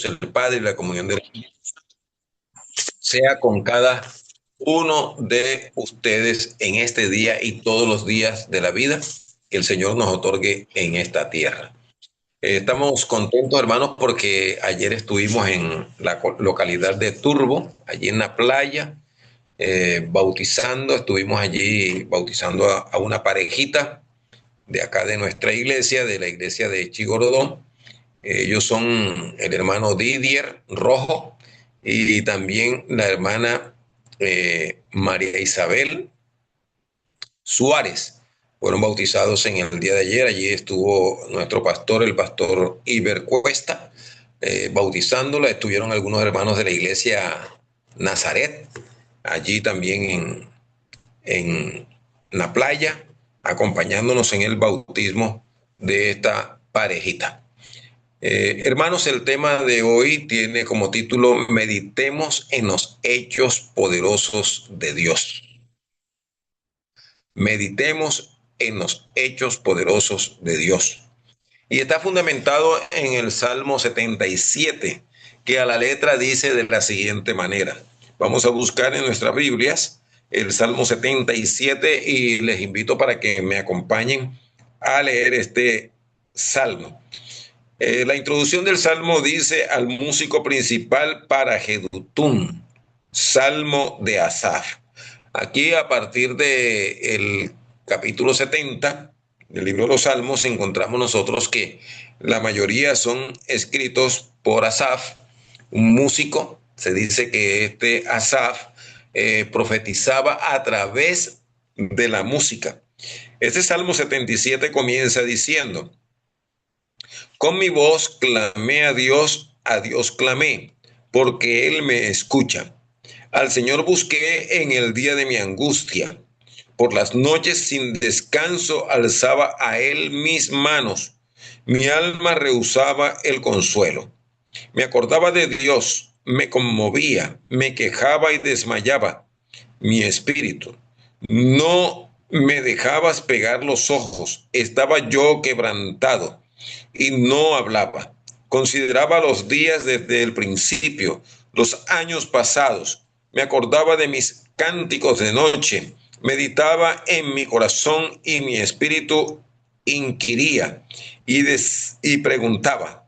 Dios el Padre y la comunión de sea con cada uno de ustedes en este día y todos los días de la vida que el Señor nos otorgue en esta tierra. Estamos contentos, hermanos, porque ayer estuvimos en la localidad de Turbo, allí en la playa, bautizando. Estuvimos allí bautizando a una parejita de acá de nuestra iglesia, de la iglesia de Chigorodó. Ellos son el hermano Didier Rojo y también la hermana María Isabel Suárez. Fueron bautizados en el día de ayer. Allí estuvo nuestro pastor, el pastor Iber Cuesta, bautizándola. Estuvieron algunos hermanos de la iglesia Nazaret, allí también en la playa, acompañándonos en el bautismo de esta parejita. Hermanos, el tema de hoy tiene como título Meditemos en los hechos poderosos de Dios. Meditemos en los hechos poderosos de Dios. Y está fundamentado en el Salmo 77, que a la letra dice de la siguiente manera. Vamos a buscar en nuestras Biblias el Salmo 77 y les invito para que me acompañen a leer este salmo. La introducción del salmo dice: al músico principal para Jedutún, salmo de Asaf. Aquí, a partir del capítulo 70 del libro de los Salmos, encontramos nosotros que la mayoría son escritos por Asaf, un músico. Se dice que este Asaf profetizaba a través de la música. Este Salmo 77 comienza diciendo: con mi voz clamé a Dios clamé, porque Él me escucha. Al Señor busqué en el día de mi angustia. Por las noches sin descanso alzaba a Él mis manos. Mi alma rehusaba el consuelo. Me acordaba de Dios, me conmovía, me quejaba y desmayaba mi espíritu. No me dejabas pegar los ojos, estaba yo quebrantado y no hablaba. Consideraba los días desde el principio, los años pasados. Me acordaba de mis cánticos de noche. Meditaba en mi corazón y mi espíritu inquiría y preguntaba: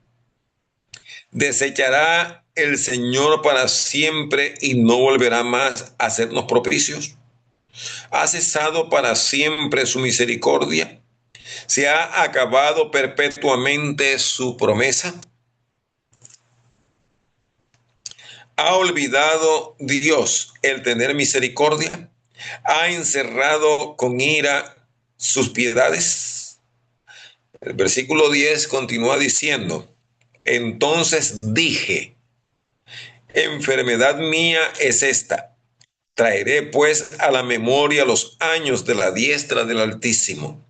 ¿desechará el Señor para siempre y no volverá más a hacernos propicios? ¿Ha cesado para siempre su misericordia? ¿Se ha acabado perpetuamente su promesa? ¿Ha olvidado Dios el tener misericordia? ¿Ha encerrado con ira sus piedades? El versículo 10 continúa diciendo: entonces dije, enfermedad mía es esta. Traeré pues a la memoria los años de la diestra del Altísimo.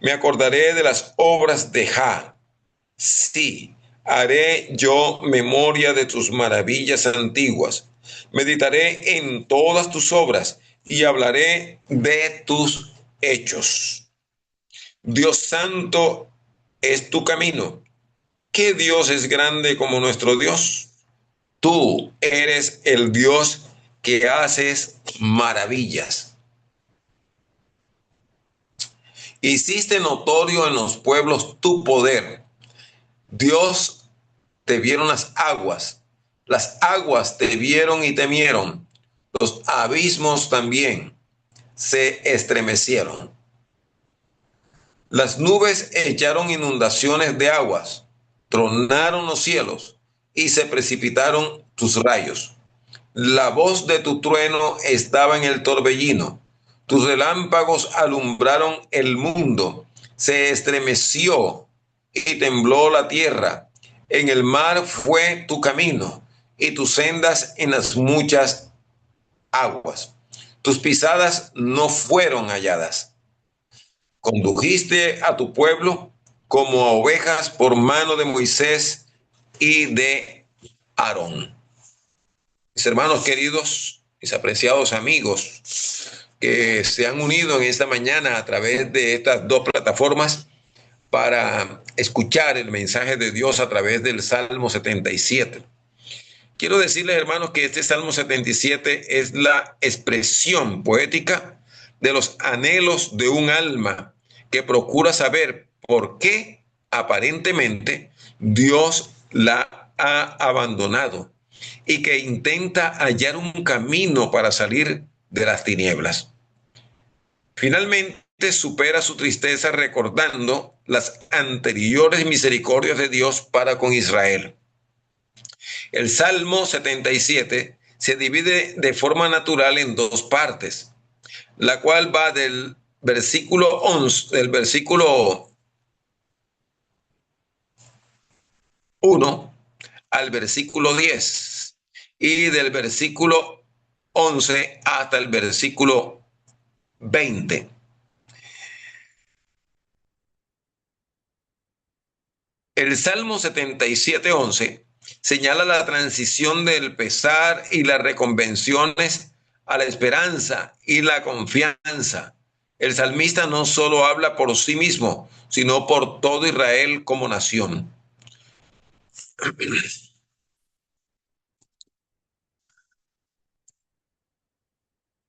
Me acordaré de las obras de Jah. Sí, haré yo memoria de tus maravillas antiguas. Meditaré en todas tus obras y hablaré de tus hechos. Dios santo es tu camino. ¿Qué Dios es grande como nuestro Dios? Tú eres el Dios que haces maravillas. Hiciste notorio en los pueblos tu poder. Dios, te vieron las aguas te vieron y temieron, los abismos también se estremecieron. Las nubes echaron inundaciones de aguas, tronaron los cielos y se precipitaron tus rayos. La voz de tu trueno estaba en el torbellino, tus relámpagos alumbraron el mundo, se estremeció y tembló la tierra. En el mar fue tu camino y tus sendas en las muchas aguas. Tus pisadas no fueron halladas. Condujiste a tu pueblo como a ovejas por mano de Moisés y de Aarón. Mis hermanos queridos, mis apreciados amigos que se han unido en esta mañana a través de estas dos plataformas para escuchar el mensaje de Dios a través del Salmo 77. Quiero decirles, hermanos, que este Salmo 77 es la expresión poética de los anhelos de un alma que procura saber por qué aparentemente Dios la ha abandonado y que intenta hallar un camino para salir de las tinieblas. Finalmente supera su tristeza recordando las anteriores misericordias de Dios para con Israel. El Salmo 77 se divide de forma natural en dos partes, la cual va del versículo 11, del versículo 1 al versículo 10 y del versículo 11 hasta el versículo 20. El Salmo 77:11 señala la transición del pesar y las reconvenciones a la esperanza y la confianza. El salmista no solo habla por sí mismo, sino por todo Israel como nación.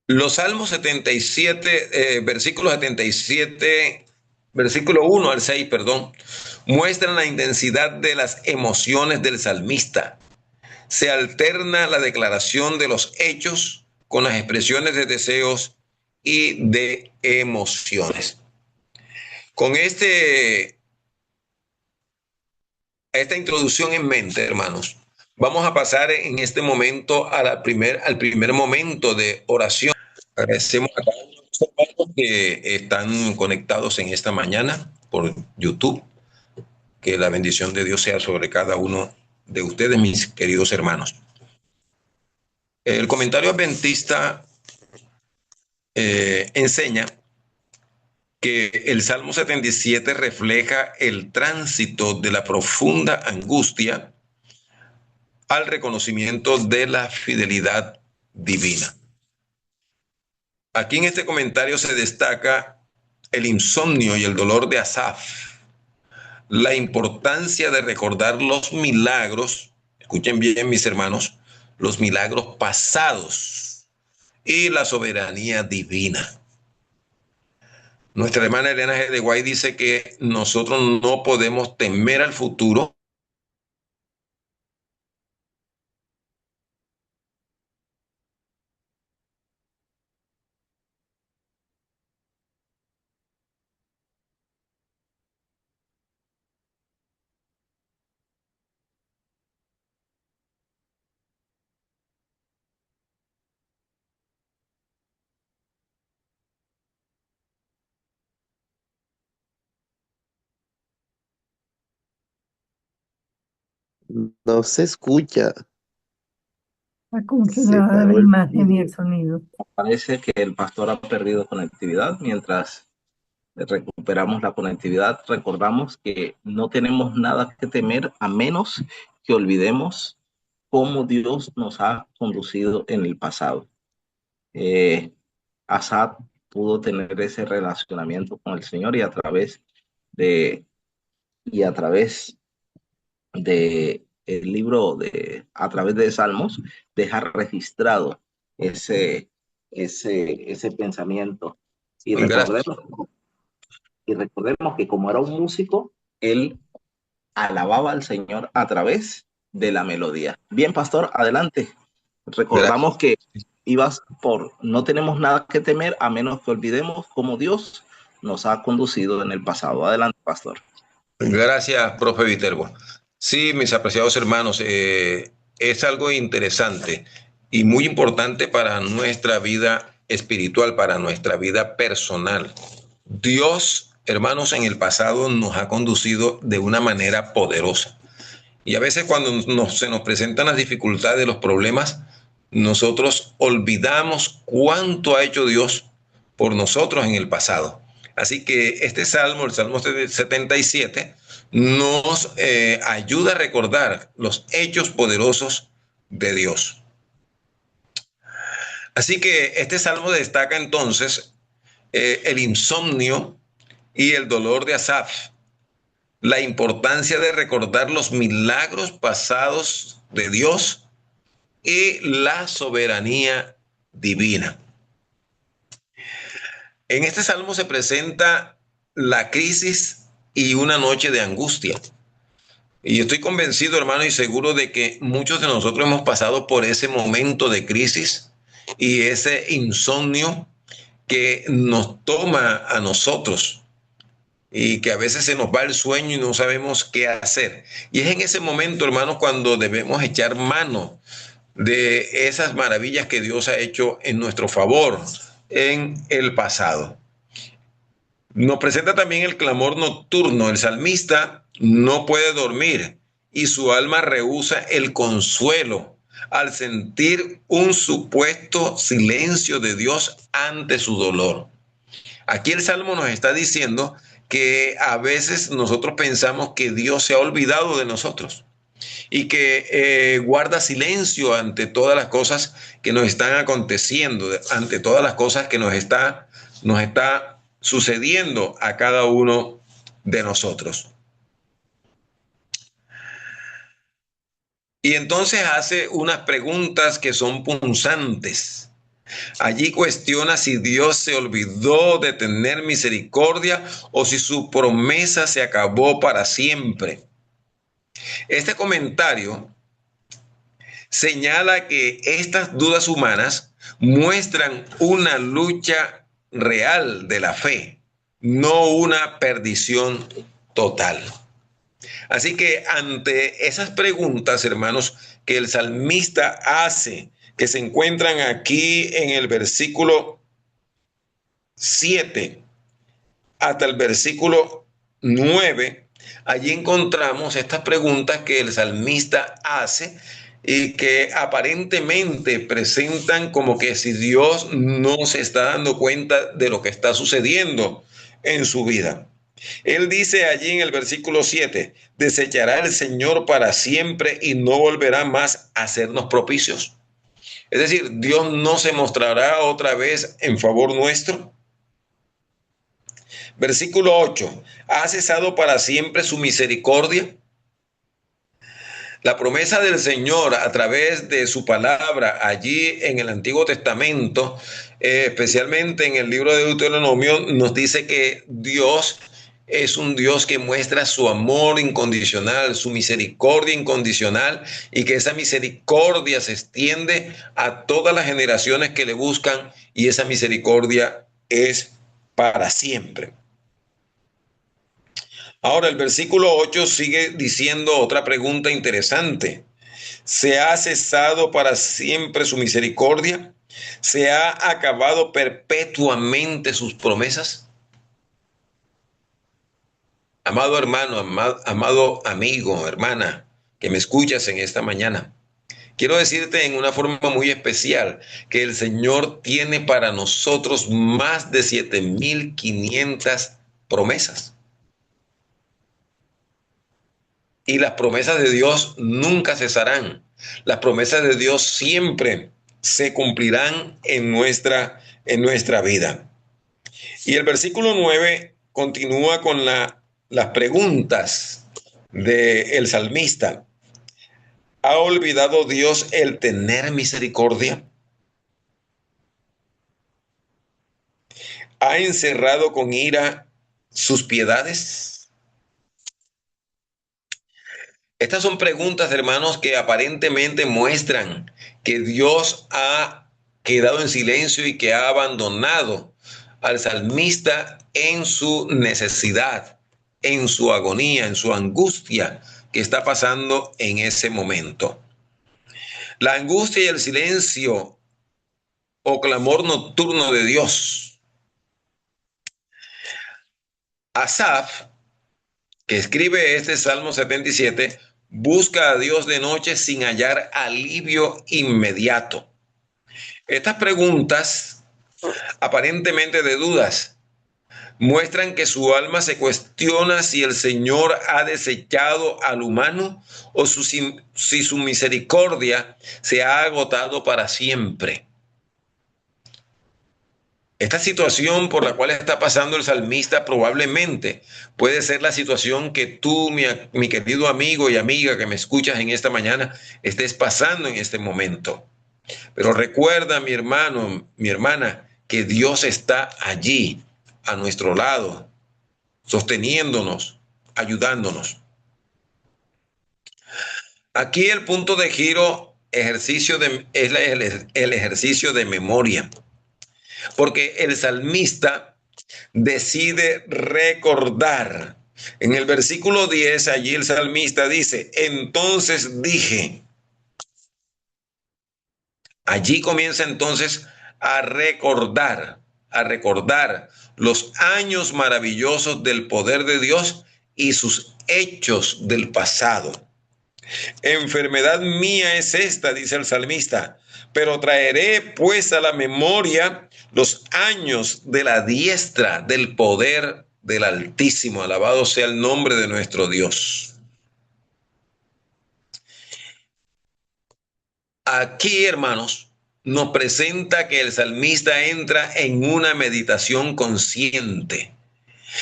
Los Salmos 77, versículo 77, versículo 1 al 6, perdón, muestran la intensidad de las emociones del salmista. Se alterna la declaración de los hechos con las expresiones de deseos y de emociones. Con esta introducción en mente, hermanos, vamos a pasar en este momento al primer momento de oración. Agradecemos a cada uno de los hermanos que están conectados en esta mañana por YouTube. Que la bendición de Dios sea sobre cada uno de ustedes, mis queridos hermanos. El comentario adventista enseña que el Salmo 77 refleja el tránsito de la profunda angustia al reconocimiento de la fidelidad divina. Aquí en este comentario se destaca el insomnio y el dolor de Asaf, la importancia de recordar los milagros, escuchen bien mis hermanos, los milagros pasados y la soberanía divina. Nuestra hermana Elena G. de Guay dice que nosotros no podemos temer al futuro. No se escucha. Está Se congelada la paró el imagen y vídeo. el sonido. Parece que el pastor ha perdido conectividad. Mientras recuperamos la conectividad, recordamos que no tenemos nada que temer a menos que olvidemos cómo Dios nos ha conducido en el pasado. Asad pudo tener ese relacionamiento con el Señor y a través de el libro a través de Salmos, deja registrado ese pensamiento. Y Gracias. recordemos que como era un músico, él alababa al Señor a través de la melodía. Bien, pastor, adelante. Recordamos que ibas por no tenemos nada que temer a menos que olvidemos cómo Dios nos ha conducido en el pasado. Adelante, pastor. Gracias, profe Viterbo. Sí, mis apreciados hermanos, es algo interesante y muy importante para nuestra vida espiritual, para nuestra vida personal. Dios, hermanos, en el pasado nos ha conducido de una manera poderosa. Y a veces cuando se nos presentan las dificultades, los problemas, nosotros olvidamos cuánto ha hecho Dios por nosotros en el pasado. Así que este salmo, el Salmo 77, nos ayuda a recordar los hechos poderosos de Dios. Así que este salmo destaca entonces el insomnio y el dolor de Asaf, la importancia de recordar los milagros pasados de Dios y la soberanía divina. En este salmo se presenta la crisis y una noche de angustia. Y estoy convencido, hermano, y seguro de que muchos de nosotros hemos pasado por ese momento de crisis y ese insomnio que nos toma a nosotros y que a veces se nos va el sueño y no sabemos qué hacer. Y es en ese momento, hermano, cuando debemos echar mano de esas maravillas que Dios ha hecho en nuestro favor en el pasado. Nos presenta también el clamor nocturno. El salmista no puede dormir y su alma rehúsa el consuelo al sentir un supuesto silencio de Dios ante su dolor. Aquí el Salmo nos está diciendo que a veces nosotros pensamos que Dios se ha olvidado de nosotros y que guarda silencio ante todas las cosas que nos están aconteciendo, ante todas las cosas que nos está sucediendo a cada uno de nosotros. Y entonces hace unas preguntas que son punzantes. Allí cuestiona si Dios se olvidó de tener misericordia o si su promesa se acabó para siempre. Este comentario señala que estas dudas humanas muestran una lucha real de la fe, no una perdición total. Así que ante esas preguntas, hermanos, que el salmista hace, que se encuentran aquí en el versículo 7 hasta el versículo 9, allí encontramos estas preguntas que el salmista hace y que aparentemente presentan como que si Dios no se está dando cuenta de lo que está sucediendo en su vida. Él dice allí en el versículo 7, ¿desechará el Señor para siempre y no volverá más a hacernos propicios? Es decir, ¿Dios no se mostrará otra vez en favor nuestro? Versículo 8, ¿ha cesado para siempre su misericordia? La promesa del Señor a través de su palabra allí en el Antiguo Testamento, especialmente en el libro de Deuteronomio, nos dice que Dios es un Dios que muestra su amor incondicional, su misericordia incondicional, y que esa misericordia se extiende a todas las generaciones que le buscan, y esa misericordia es para siempre. Ahora el versículo 8 sigue diciendo otra pregunta interesante. ¿Se ha cesado para siempre su misericordia? ¿Se ha acabado perpetuamente sus promesas? Amado hermano, amado amigo, hermana, que me escuchas en esta mañana, quiero decirte en una forma muy especial que el Señor tiene para nosotros más de 7.500 promesas. Y las promesas de Dios nunca cesarán. Las promesas de Dios siempre se cumplirán en nuestra vida. Y el versículo 9 continúa con las preguntas del salmista. ¿Ha olvidado Dios el tener misericordia? ¿Ha encerrado con ira sus piedades? Estas son preguntas, hermanos, que aparentemente muestran que Dios ha quedado en silencio y que ha abandonado al salmista en su necesidad, en su agonía, en su angustia que está pasando en ese momento. La angustia y el silencio o clamor nocturno de Dios. Asaf, que escribe este Salmo 77, busca a Dios de noche sin hallar alivio inmediato. Estas preguntas, aparentemente de dudas, muestran que su alma se cuestiona si el Señor ha desechado al humano o si su misericordia se ha agotado para siempre. Esta situación por la cual está pasando el salmista probablemente puede ser la situación que tú, mi querido amigo y amiga que me escuchas en esta mañana, estés pasando en este momento. Pero recuerda, mi hermano, mi hermana, que Dios está allí, a nuestro lado, sosteniéndonos, ayudándonos. Aquí el punto de giro es el ejercicio de memoria, porque el salmista decide recordar. En el versículo 10, allí el salmista dice, entonces dije, allí comienza entonces a recordar los años maravillosos del poder de Dios y sus hechos del pasado. Enfermedad mía es esta, dice el salmista, pero traeré pues a la memoria los años de la diestra del poder del Altísimo. Alabado sea el nombre de nuestro Dios. Aquí, hermanos, nos presenta que el salmista entra en una meditación consciente.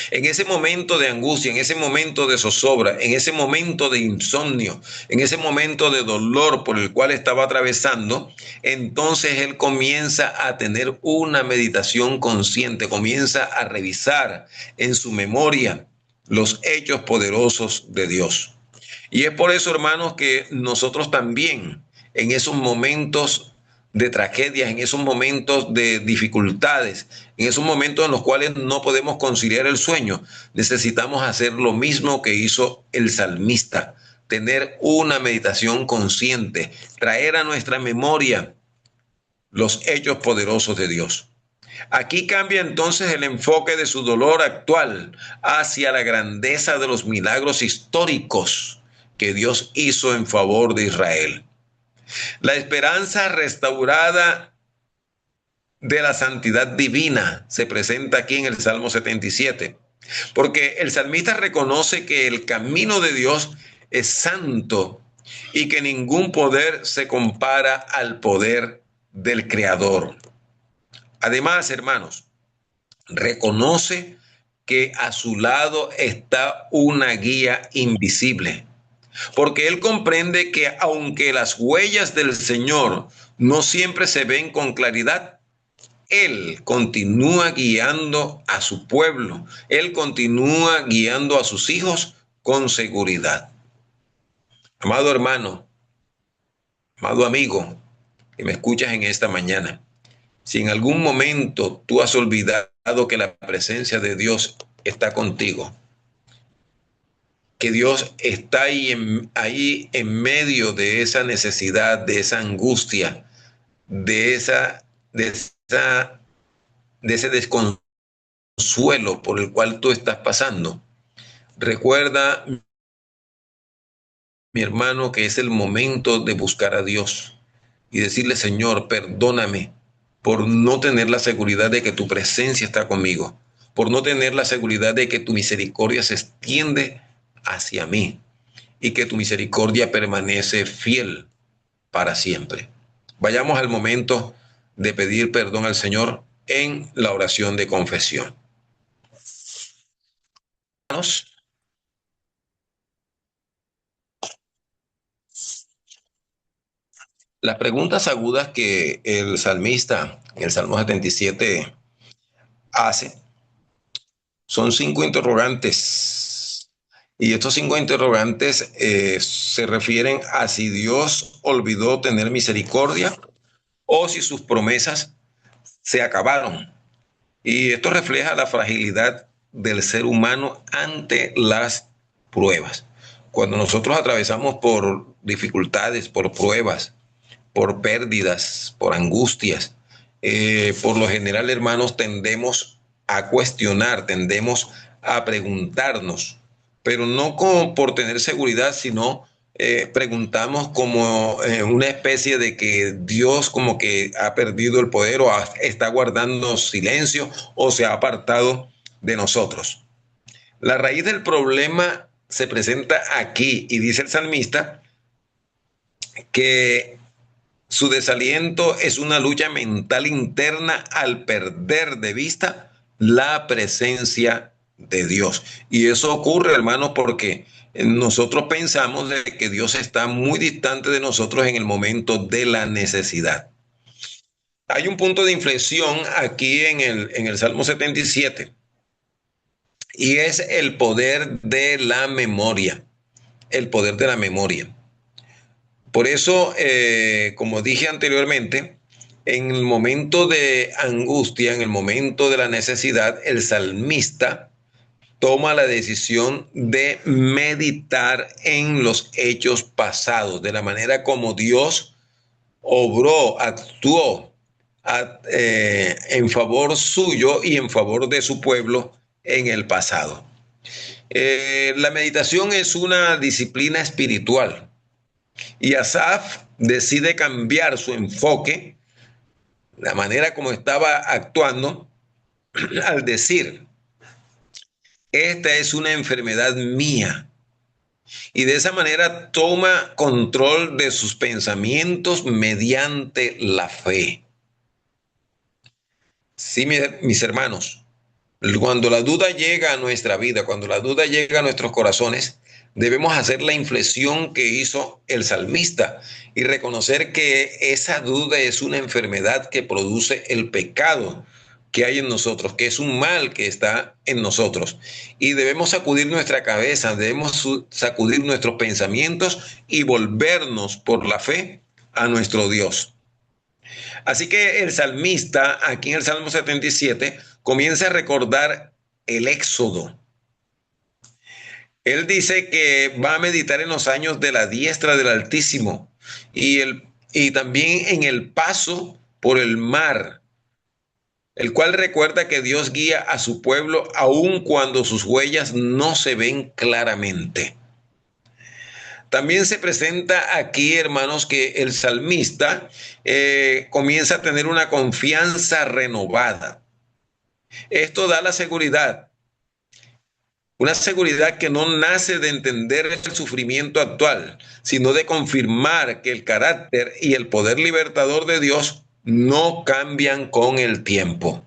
En ese momento de angustia, en ese momento de zozobra, en ese momento de insomnio, en ese momento de dolor por el cual estaba atravesando, entonces él comienza a tener una meditación consciente, comienza a revisar en su memoria los hechos poderosos de Dios. Y es por eso, hermanos, que nosotros también en esos momentos de tragedias, en esos momentos de dificultades, en esos momentos en los cuales no podemos conciliar el sueño, necesitamos hacer lo mismo que hizo el salmista, tener una meditación consciente, traer a nuestra memoria los hechos poderosos de Dios. Aquí cambia entonces el enfoque de su dolor actual hacia la grandeza de los milagros históricos que Dios hizo en favor de Israel. La esperanza restaurada de la santidad divina se presenta aquí en el Salmo 77, porque el salmista reconoce que el camino de Dios es santo y que ningún poder se compara al poder del Creador. Además, hermanos, reconoce que a su lado está una guía invisible, porque él comprende que aunque las huellas del Señor no siempre se ven con claridad, él continúa guiando a su pueblo, él continúa guiando a sus hijos con seguridad. Amado hermano, amado amigo, que me escuchas en esta mañana, si en algún momento tú has olvidado que la presencia de Dios está contigo, que Dios está ahí en medio de esa necesidad, de esa angustia, de esa, de ese desconsuelo por el cual tú estás pasando. Recuerda, mi hermano, que es el momento de buscar a Dios y decirle, Señor, perdóname por no tener la seguridad de que tu presencia está conmigo, por no tener la seguridad de que tu misericordia se extiende hacia mí y que tu misericordia permanece fiel para siempre. Vayamos al momento de pedir perdón al Señor en la oración de confesión. Las preguntas agudas que el salmista en el Salmo 77 hace son 5 interrogantes. Y estos 5 interrogantes se refieren a si Dios olvidó tener misericordia o si sus promesas se acabaron. Y esto refleja la fragilidad del ser humano ante las pruebas. Cuando nosotros atravesamos por dificultades, por pruebas, por pérdidas, por angustias, por lo general, hermanos, tendemos a cuestionar, tendemos a preguntarnos, pero no como por tener seguridad, sino preguntamos como una especie de que Dios como que ha perdido el poder o está guardando silencio o se ha apartado de nosotros. La raíz del problema se presenta aquí y dice el salmista que Su desaliento es una lucha mental interna al perder de vista la presencia de Dios. Y eso ocurre, hermanos, porque nosotros pensamos de que Dios está muy distante de nosotros en el momento de la necesidad. Hay un punto de inflexión aquí en el Salmo 77 y es el poder de la memoria. El poder de la memoria. Por eso, como dije anteriormente, en el momento de angustia, en el momento de la necesidad, el salmista toma la decisión de meditar en los hechos pasados, de la manera como Dios obró, actuó en favor suyo y en favor de su pueblo en el pasado. La meditación es una disciplina espiritual y Asaf decide cambiar su enfoque, la manera como estaba actuando, al decir, esta es una enfermedad mía. Y de esa manera toma control de sus pensamientos mediante la fe. Sí, mis hermanos, cuando la duda llega a nuestra vida, cuando la duda llega a nuestros corazones, debemos hacer la inflexión que hizo el salmista y reconocer que esa duda es una enfermedad que produce el pecado que hay en nosotros, que es un mal que está en nosotros. Y debemos sacudir nuestra cabeza, debemos sacudir nuestros pensamientos y volvernos por la fe a nuestro Dios. Así que el salmista, aquí en el Salmo 77, comienza a recordar el éxodo. Él dice que va a meditar en los años de la diestra del Altísimo y también en el paso por el mar, el cual recuerda que Dios guía a su pueblo aun cuando sus huellas no se ven claramente. También se presenta aquí, hermanos, que el salmista comienza a tener una confianza renovada. Esto da la seguridad, una seguridad que no nace de entender el sufrimiento actual, sino de confirmar que el carácter y el poder libertador de Dios no cambian con el tiempo.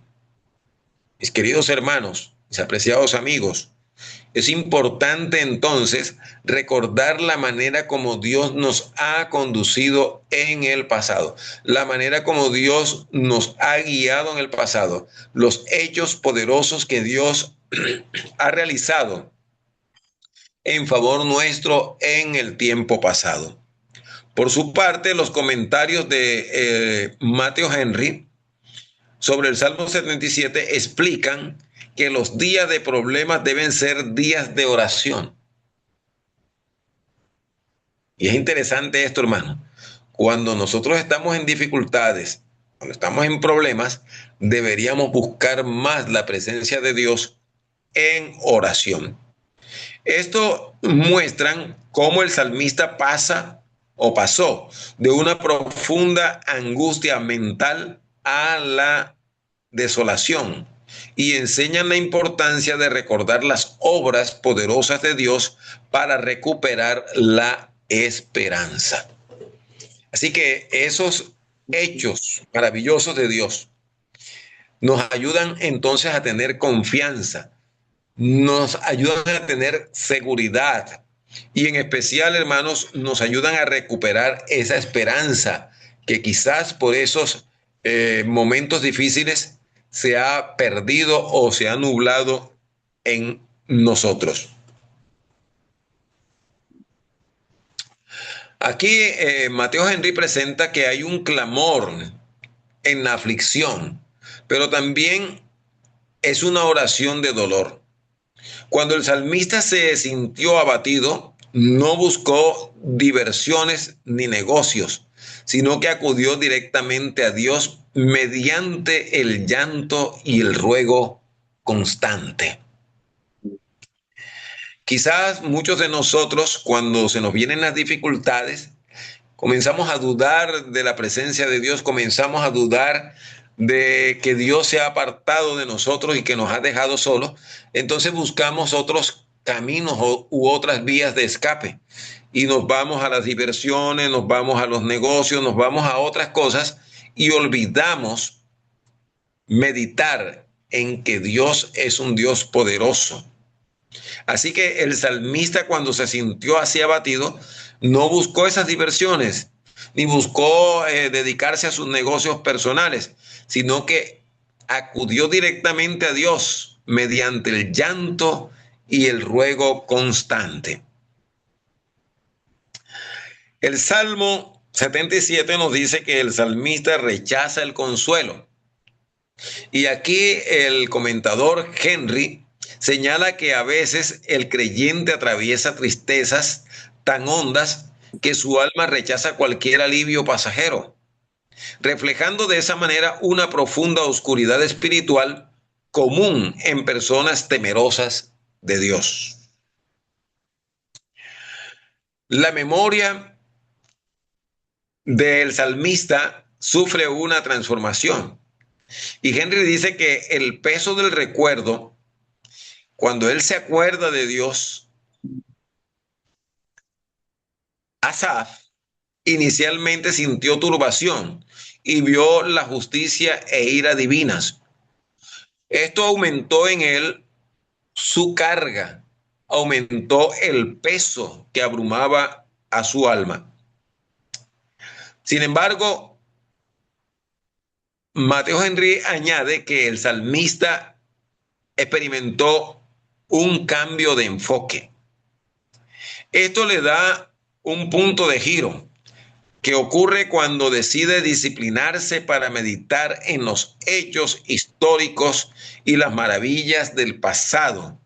Mis queridos hermanos, mis apreciados amigos, es importante entonces recordar la manera como Dios nos ha conducido en el pasado, la manera como Dios nos ha guiado en el pasado, los hechos poderosos que Dios ha realizado en favor nuestro en el tiempo pasado. Por su parte, los comentarios de Matthew Henry sobre el Salmo 77 explican que los días de problemas deben ser días de oración. Y es interesante esto, hermano. Cuando nosotros estamos en dificultades, cuando estamos en problemas, deberíamos buscar más la presencia de Dios en oración. Esto muestran cómo el salmista pasó de una profunda angustia mental a la desolación y enseñan la importancia de recordar las obras poderosas de Dios para recuperar la esperanza. Así que esos hechos maravillosos de Dios nos ayudan entonces a tener confianza, nos ayudan a tener seguridad y en especial, hermanos, nos ayudan a recuperar esa esperanza que quizás por esos momentos difíciles se ha perdido o se ha nublado en nosotros. Aquí Matthew Henry presenta que hay un clamor en la aflicción, pero también es una oración de dolor. Cuando el salmista se sintió abatido, no buscó diversiones ni negocios, sino que acudió directamente a Dios mediante el llanto y el ruego constante. Quizás muchos de nosotros, cuando se nos vienen las dificultades, comenzamos a dudar de la presencia de Dios, comenzamos a dudar de que Dios se ha apartado de nosotros y que nos ha dejado solos. Entonces buscamos otros caminos u otras vías de escape. y nos vamos a las diversiones, nos vamos a los negocios, nos vamos a otras cosas y olvidamos meditar en que Dios es un Dios poderoso. Así que el salmista, cuando se sintió así abatido, no buscó esas diversiones, ni buscó dedicarse a sus negocios personales, sino que acudió directamente a Dios mediante el llanto y el ruego constante. El Salmo 77 nos dice que el salmista rechaza el consuelo. Y aquí el comentador Henry señala que a veces el creyente atraviesa tristezas tan hondas que su alma rechaza cualquier alivio pasajero, reflejando de esa manera una profunda oscuridad espiritual común en personas temerosas de Dios. La memoria del salmista sufre una transformación. Y Henry dice que el peso del recuerdo, cuando él se acuerda de Dios, Asaf inicialmente sintió turbación y vio la justicia e ira divinas. Esto aumentó en él su carga, aumentó el peso que abrumaba a su alma. Sin embargo, Mateo Henry añade que el salmista experimentó un cambio de enfoque. Esto le da un punto de giro que ocurre cuando decide disciplinarse para meditar en los hechos históricos y las maravillas del pasado,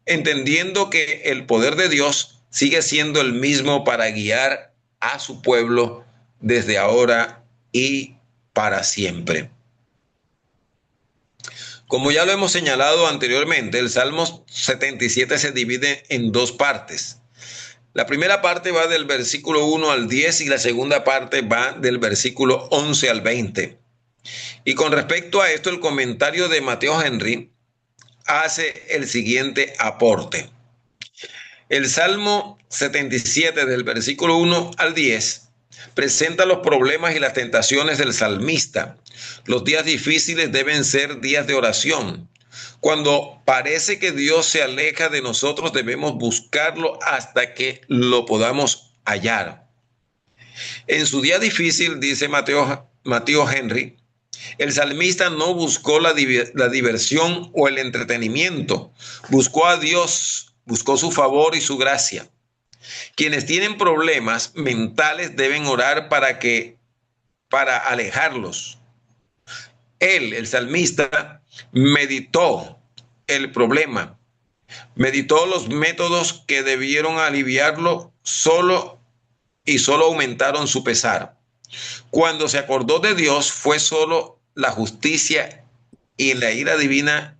entendiendo que el poder de Dios sigue siendo el mismo para guiar a su pueblo desde ahora y para siempre. Como ya lo hemos señalado anteriormente, el Salmo 77 se divide en dos partes. La primera parte va del versículo 1 al 10 y la segunda parte va del versículo 11 al 20. Y con respecto a esto, el comentario de Mateo Henry hace el siguiente aporte. El Salmo 77 del versículo 1 al 10 presenta los problemas y las tentaciones del salmista. Los días difíciles deben ser días de oración. Cuando parece que Dios se aleja de nosotros, debemos buscarlo hasta que lo podamos hallar. En su día difícil, dice Mateo Henry, el salmista no buscó la diversión o el entretenimiento, buscó a Dios, buscó su favor y su gracia. Quienes tienen problemas mentales deben orar para alejarlos. Él, el salmista, meditó el problema, meditó los métodos que debieron aliviarlo solo aumentaron su pesar. Cuando se acordó de Dios, fue solo la justicia y la ira divina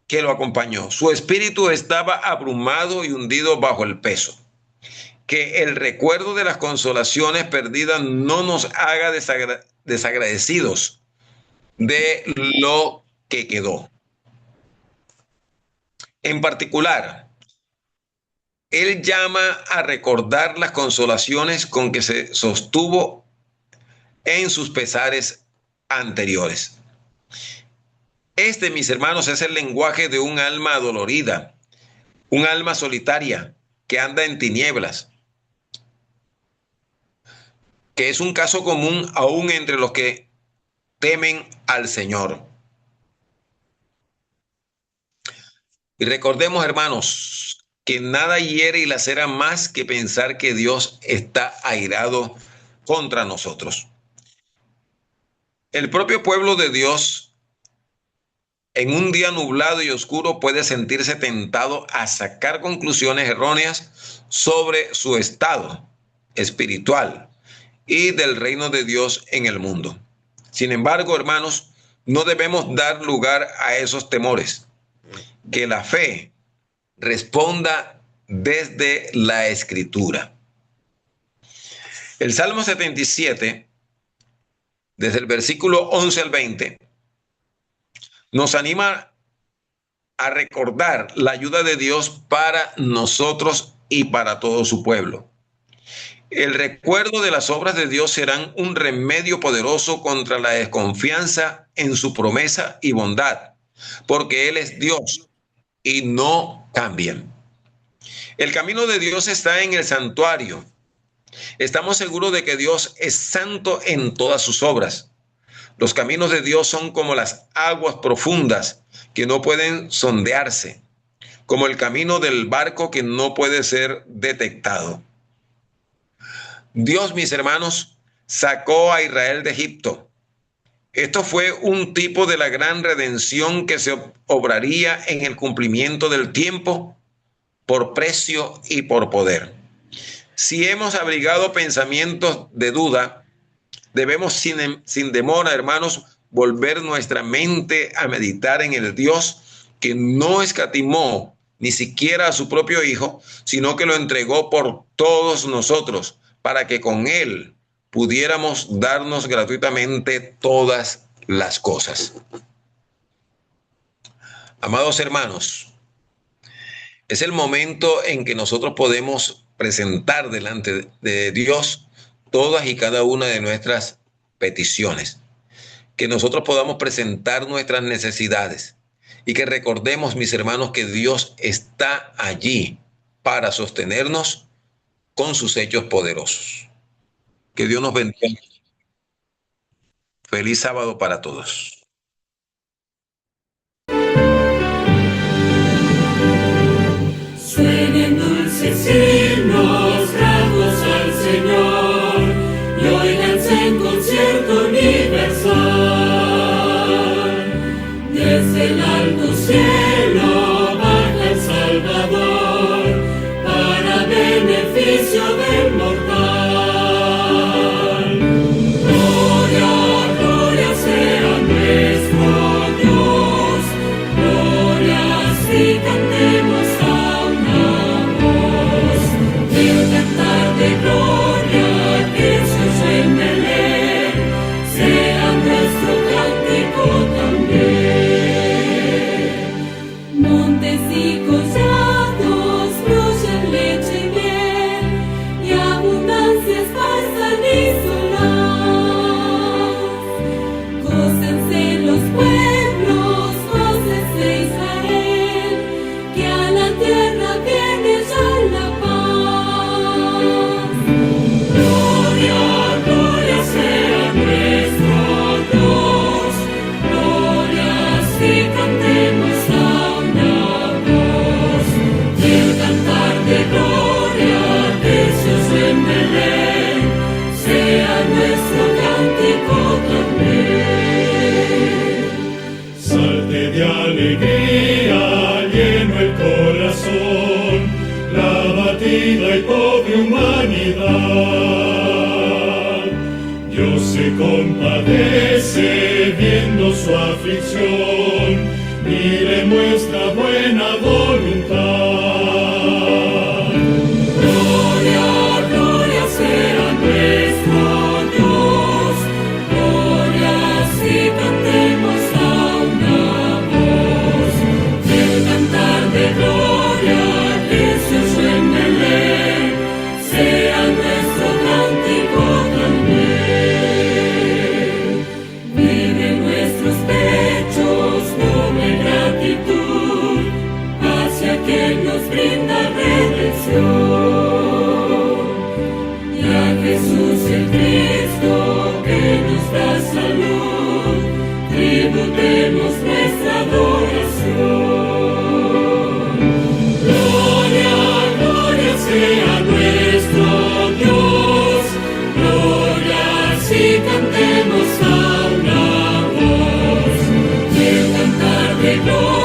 que lo acompañó. Su espíritu estaba abrumado y hundido bajo el peso. Que el recuerdo de las consolaciones perdidas no nos haga desagradecidos de lo que quedó. En particular, él llama a recordar las consolaciones con que se sostuvo en sus pesares anteriores. Este, mis hermanos, es el lenguaje de un alma adolorida, un alma solitaria que anda en tinieblas, que es un caso común aún entre los que temen al Señor. Y recordemos, hermanos, que nada hiere y lacera más que pensar que Dios está airado contra nosotros. El propio pueblo de Dios, en un día nublado y oscuro, puede sentirse tentado a sacar conclusiones erróneas sobre su estado espiritual y del reino de Dios en el mundo. Sin embargo, hermanos, no debemos dar lugar a esos temores. Que la fe responda desde la Escritura. El Salmo 77, desde el versículo 11 al 20, nos anima a recordar la ayuda de Dios para nosotros y para todo su pueblo. El recuerdo de las obras de Dios serán un remedio poderoso contra la desconfianza en su promesa y bondad, porque Él es Dios y no cambian. El camino de Dios está en el santuario. Estamos seguros de que Dios es santo en todas sus obras. Los caminos de Dios son como las aguas profundas que no pueden sondearse, como el camino del barco que no puede ser detectado. Dios, mis hermanos, sacó a Israel de Egipto. Esto fue un tipo de la gran redención que se obraría en el cumplimiento del tiempo por precio y por poder. Si hemos abrigado pensamientos de duda, debemos sin demora, hermanos, volver nuestra mente a meditar en el Dios que no escatimó ni siquiera a su propio Hijo, sino que lo entregó por todos nosotros, para que con Él pudiéramos darnos gratuitamente todas las cosas. Amados hermanos, es el momento en que nosotros podemos presentar delante de Dios todas y cada una de nuestras peticiones, que nosotros podamos presentar nuestras necesidades y que recordemos, mis hermanos, que Dios está allí para sostenernos con sus hechos poderosos. Que Dios nos bendiga. Feliz sábado para todos. Suenen dulces himnos, gratos al Señor, y óiganse en concierto universal. Desde el alto cielo baja el Salvador, para beneficio del mortal. Gloria, gloria sea nuestro Dios, gloria si cantemos a una voz. El cantar de gloria que se oye en Belén, sea nuestro cántico también. Montes y collados fluyen leche y miel, y abundancia esparzan y solaz. Gócense los pueblos, gócense Israel, que a la tierra viene ya la paz. Gloria, gloria sea nuestro Dios, gloria si cantemos a una voz. El cantar de gloria que se oye en Belén, sea nuestro cántico también. Salte de alegría, lleno el corazón, la abatida y pobre humanidad. Dios se compadece viendo su aflicción y le muestra buena voluntad. Gloria, gloria sea nuestro Dios, gloria si cantemos a una voz. El cantar de gloria que se oye en Belén, sea nuestro cántico también. Vive en nuestros pechos noble gratitud hacia quien nos brinda redención. Y a Jesús el Cristo que nos da salud, tributemos nuestra adoración. Gloria, gloria sea nuestro Dios, gloria si cantemos a una voz. El cantar de gloria